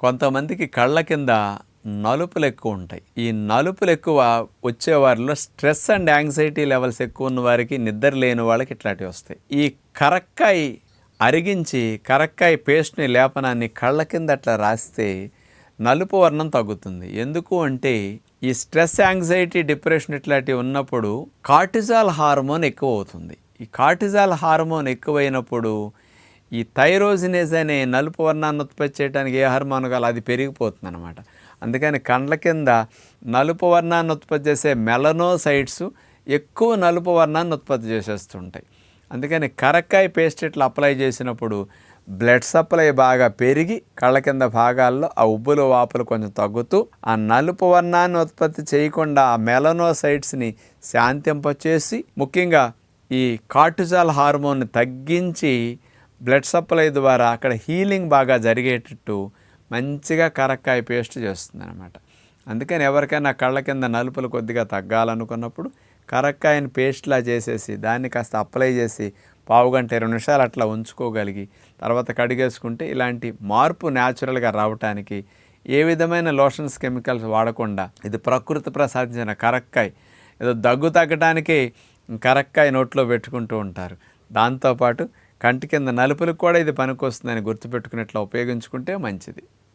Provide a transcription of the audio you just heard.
కొంతమందికి కళ్ళ కింద నలుపులు ఎక్కువ ఉంటాయి. ఈ నలుపులు ఎక్కువ వచ్చేవారిలో స్ట్రెస్ అండ్ యాంగ్జైటీ లెవెల్స్ ఎక్కువ ఉన్న వారికి, నిద్ర లేని వాళ్ళకి ఇట్లాంటివి వస్తాయి. ఈ కరక్కాయ అరిగించి కరక్కాయ పేస్ట్ని లేపనాన్ని కళ్ళ కింద అట్లా రాస్తే నలుపు వర్ణం తగ్గుతుంది. ఎందుకు అంటే ఈ స్ట్రెస్, యాంగ్జైటీ, డిప్రెషన్ ఇట్లాంటివి ఉన్నప్పుడు కార్టిజాల్ హార్మోన్ ఎక్కువ అవుతుంది. ఈ కార్టిజాల్ హార్మోన్ ఎక్కువైనప్పుడు ఈ థైరోజినేజ్ అనే నలుపు వర్ణాన్ని ఉత్పత్తి చేయడానికి ఏ హార్మోన్ కావాలో అది పెరిగిపోతుంది అనమాట. అందుకని కండ్ల కింద నలుపు వర్ణాన్ని ఉత్పత్తి చేసే మెలనోసైట్స్ ఎక్కువ నలుపు వర్ణాన్ని ఉత్పత్తి చేసేస్తుంటాయి. అందుకని కరక్కాయ పేస్ట్ ఇట్లా అప్లై చేసినప్పుడు బ్లడ్ సప్లై బాగా పెరిగి కళ్ళ కింద భాగాల్లో ఆ ఉబ్బులు వాపులు కొంచెం తగ్గుతూ ఆ నలుపు వర్ణాన్ని ఉత్పత్తి చేయకుండా ఆ మెలనోసైట్స్ని శాంతింపచేసి ముఖ్యంగా ఈ కార్టిజాల్ హార్మోన్ని తగ్గించి బ్లడ్ సప్లై ద్వారా అక్కడ హీలింగ్ బాగా జరిగేటట్టు మంచిగా కరక్కాయ పేస్ట్ చేస్తుంది అనమాట. అందుకని ఎవరికైనా కళ్ళ కింద నలుపులు కొద్దిగా తగ్గాలనుకున్నప్పుడు కరక్కాయని పేస్ట్లా చేసేసి దాన్ని కాస్త అప్లై చేసి పావుగంట 20 నిమిషాలు అట్లా ఉంచుకోగలిగి తర్వాత కడిగేసుకుంటే ఇలాంటి మార్పు న్యాచురల్గా రావటానికి ఏ విధమైన లోషన్స్, కెమికల్స్ వాడకుండా ఇది ప్రకృతి ప్రసాదించిన కరక్కాయ. ఏదో దగ్గు తగ్గడానికే కరక్కాయ నోట్లో పెట్టుకుంటూ ఉంటారు. దాంతోపాటు కంటి కింద నలుపులకు కూడా ఇది పనికొస్తుందని గుర్తుపెట్టుకునేట్లా ఉపయోగించుకుంటే మంచిది.